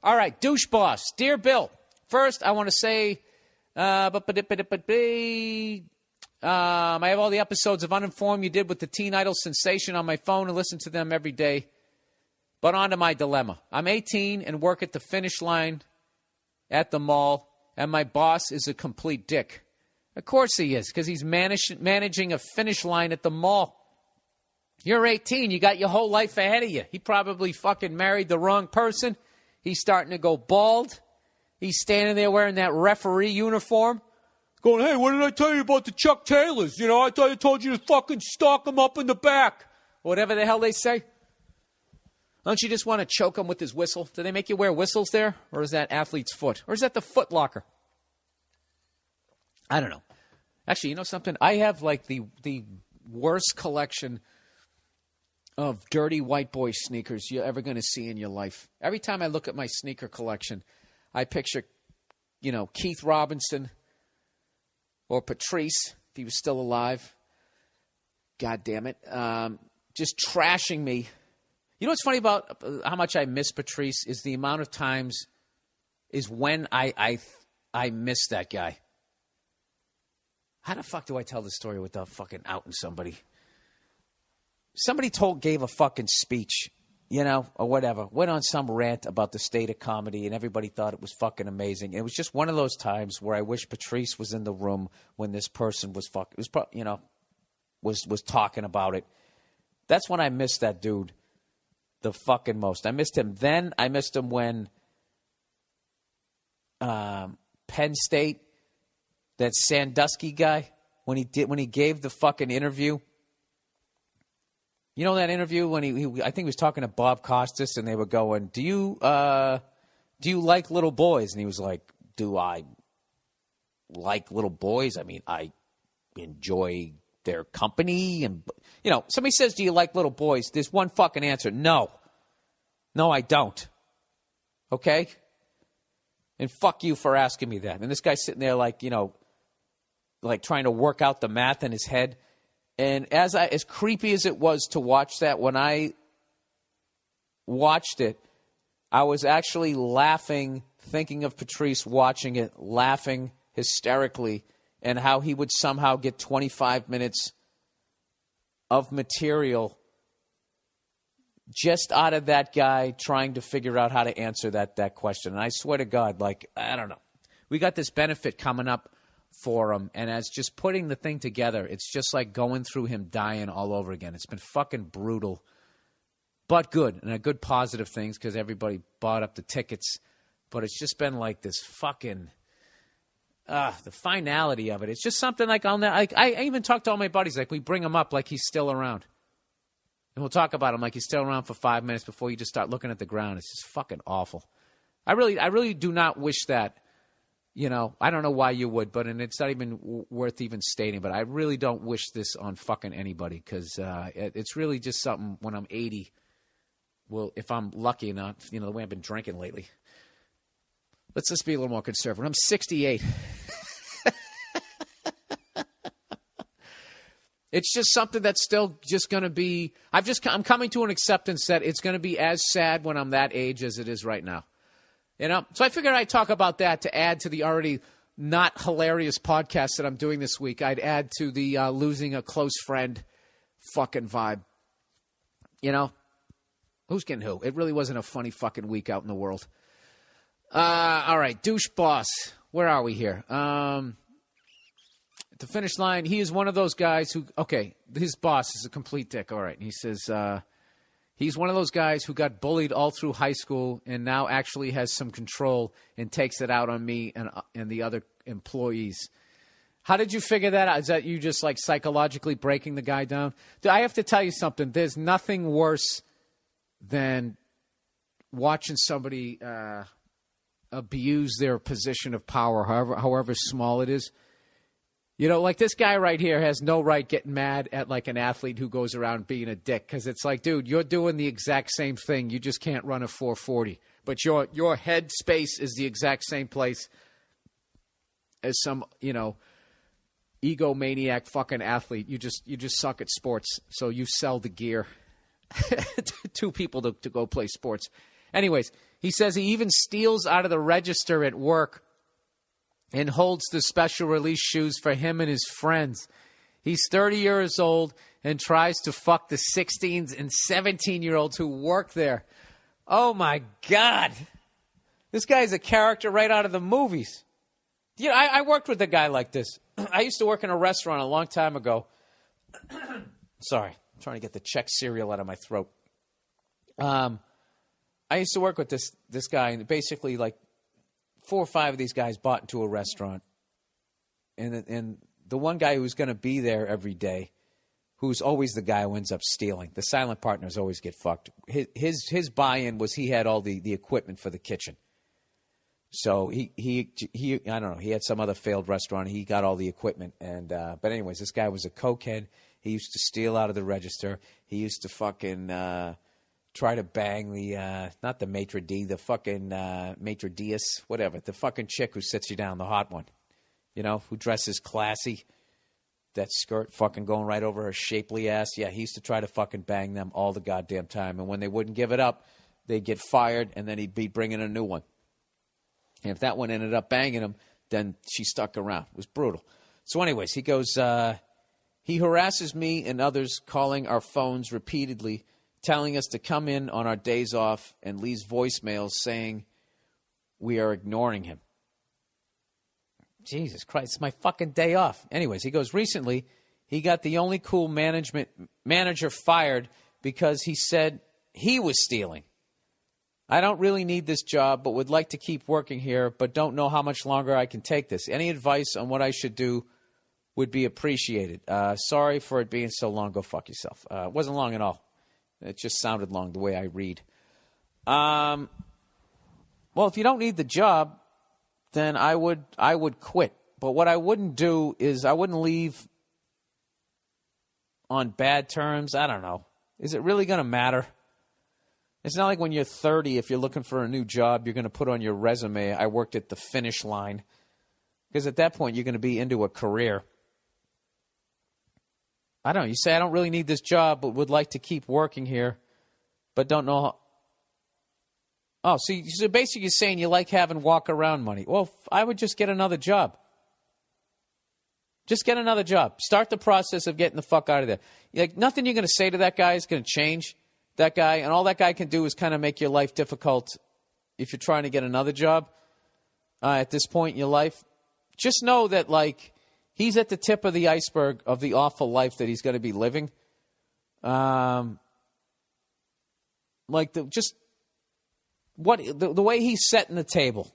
All right, douche boss. Dear Bill, first I want to say, I have all the episodes of Uninformed you did with the Teen Idol sensation on my phone and listen to them every day. But on to my dilemma. I'm 18 and work at the finish line at the mall, and my boss is a complete dick. Of course he is, because he's managing a finish line at the mall. You're 18. You got your whole life ahead of you. He probably fucking married the wrong person. He's starting to go bald. He's standing there wearing that referee uniform, going, hey, what did I tell you about the Chuck Taylors? You know, I thought I told you to fucking stalk them up in the back. Whatever the hell they say. Don't you just want to choke him with his whistle? Do they make you wear whistles there? Or is that athlete's foot? Or is that the Foot Locker? I don't know. Actually, you know something? I have like the worst collection of dirty white boy sneakers you're ever going to see in your life. Every time I look at my sneaker collection, I picture, you know, Keith Robinson or Patrice, if he was still alive. God damn it. Just trashing me. You know what's funny about how much I miss Patrice is the amount of times is when I miss that guy. How the fuck do I tell this story without fucking outing somebody? Somebody gave a fucking speech, you know, or whatever. Went on some rant about the state of comedy, and everybody thought it was fucking amazing. It was just one of those times where I wish Patrice was in the room when this person was was talking about it. That's when I missed that dude the fucking most. I missed him then. I missed him when Penn State, that Sandusky guy, when he gave the fucking interview. You know that interview when he I think he was talking to Bob Costas and they were going, do you like little boys? And he was like, do I like little boys? I mean, I enjoy their company. And, you know, somebody says, do you like little boys? There's one fucking answer. No, I don't. Okay? And fuck you for asking me that. And this guy's sitting there like, you know, like trying to work out the math in his head. And as creepy as it was to watch that, when I watched it, I was actually laughing, thinking of Patrice watching it, laughing hysterically, and how he would somehow get 25 minutes of material just out of that guy trying to figure out how to answer that question. And I swear to God, like, I don't know. We got this benefit coming up for him, and as just putting the thing together, it's just like going through him dying all over again. It's been fucking brutal, but good, and a good positive things because everybody bought up the tickets. But it's just been like this fucking the finality of it. It's just something like I even talked to all my buddies, like we bring him up like he's still around, and we'll talk about him like he's still around for 5 minutes before you just start looking at the ground. It's just fucking awful. I really do not wish that. You know, I don't know why you would, but and it's not even worth even stating, but I really don't wish this on fucking anybody because it's really just something when I'm 80, well, if I'm lucky enough, you know, the way I've been drinking lately. Let's just be a little more conservative. I'm 68. It's just something that's still just going to be, I'm coming to an acceptance that it's going to be as sad when I'm that age as it is right now. You know, so I figured I'd talk about that to add to the already not hilarious podcast that I'm doing this week. I'd add to the losing a close friend fucking vibe. You know, who's getting who? It really wasn't a funny fucking week out in the world. All right, douche boss. Where are we here? At the finish line, he is one of those guys who, okay, his boss is a complete dick. All right, and he says, he's one of those guys who got bullied all through high school and now actually has some control and takes it out on me and the other employees. How did you figure that out? Is that you just like psychologically breaking the guy down? I have to tell you something. There's nothing worse than watching somebody abuse their position of power, however small it is. You know, like this guy right here has no right getting mad at like an athlete who goes around being a dick because it's like, dude, you're doing the exact same thing. You just can't run a 440. But your head space is the exact same place as some, you know, egomaniac fucking athlete. You just suck at sports, so you sell the gear to people to go play sports. Anyways, He says he even steals out of the register at work and holds the special release shoes for him and his friends. He's 30 years old and tries to fuck the 16 and 17-year-olds who work there. Oh, my God. This guy's a character right out of the movies. You know, I worked with a guy like this. I used to work in a restaurant a long time ago. Sorry, I'm trying to get the Czech cereal out of my throat. I used to work with this guy, and basically, like, 4 or 5 of these guys bought into a restaurant. And the one guy who's going to be there every day, who's always the guy who ends up stealing. The silent partners always get fucked. His buy-in was he had all the equipment for the kitchen. So he I don't know, he had some other failed restaurant. He got all the equipment. But anyways, this guy was a cokehead. He used to steal out of the register. He used to fucking try to bang the, not the maitre d', the fucking maitre d's, whatever. The fucking chick who sits you down, the hot one. You know, who dresses classy. That skirt fucking going right over her shapely ass. Yeah, he used to try to fucking bang them all the goddamn time. And when they wouldn't give it up, they'd get fired, and then he'd be bringing a new one. And if that one ended up banging him, then she stuck around. It was brutal. So anyways, he goes, he harasses me and others, calling our phones repeatedly, telling us to come in on our days off, and leaves voicemails saying we are ignoring him. Jesus Christ, it's my fucking day off. Anyways, he goes, recently, he got the only cool manager fired because he said he was stealing. I don't really need this job, but would like to keep working here, but don't know how much longer I can take this. Any advice on what I should do would be appreciated. Sorry for it being so long. Go fuck yourself. It wasn't long at all. It just sounded long the way I read. Well, if you don't need the job, then I would quit. But what I wouldn't do is I wouldn't leave on bad terms. I don't know. Is it really going to matter? It's not like when you're 30, if you're looking for a new job, you're going to put on your resume, I worked at the finish line. Because at that point, you're going to be into a career. I don't know. You say, I don't really need this job, but would like to keep working here, but don't know how. Oh, so basically you're saying you like having walk-around money. Well, I would just get another job. Just get another job. Start the process of getting the fuck out of there. Like, nothing you're going to say to that guy is going to change that guy, and all that guy can do is kind of make your life difficult if you're trying to get another job at this point in your life. Just know that, like, he's at the tip of the iceberg of the awful life that he's going to be living. The way he's setting the table,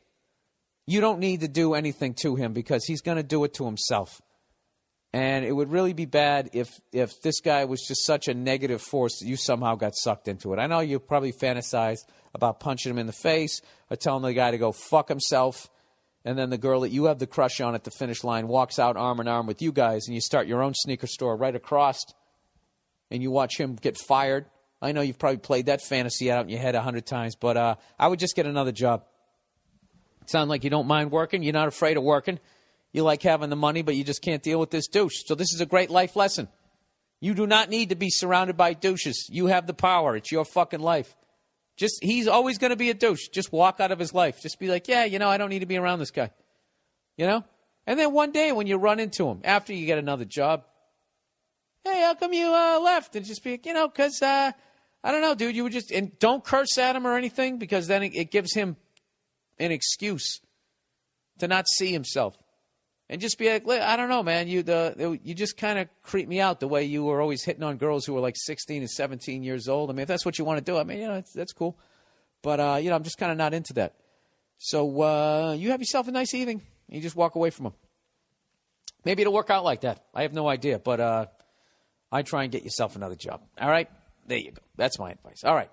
you don't need to do anything to him because he's going to do it to himself. And it would really be bad if this guy was just such a negative force that you somehow got sucked into it. I know you probably fantasize about punching him in the face or telling the guy to go fuck himself, and then the girl that you have the crush on at the finish line walks out arm in arm with you guys, and you start your own sneaker store right across, and you watch him get fired. I know you've probably played that fantasy out in your head 100 times, but I would just get another job. Sound like you don't mind working? You're not afraid of working? You like having the money, but you just can't deal with this douche. So this is a great life lesson. You do not need to be surrounded by douches. You have the power. It's your fucking life. He's always going to be a douche. Just walk out of his life. Just be like, yeah, I don't need to be around this guy. And then one day when you run into him, after you get another job, hey, how come you left? And just be, because, I don't know, dude, you were just, and don't curse at him or anything, because then it gives him an excuse to not see himself. And just be like, I don't know, man, you just kind of creep me out the way you were always hitting on girls who were like 16 and 17 years old. I mean, if that's what you want to do, I mean, that's cool. But, I'm just kind of not into that. So you have yourself a nice evening, and you just walk away from him. Maybe it'll work out like that. I have no idea, but I try and get yourself another job. All right? There you go. That's my advice. All right.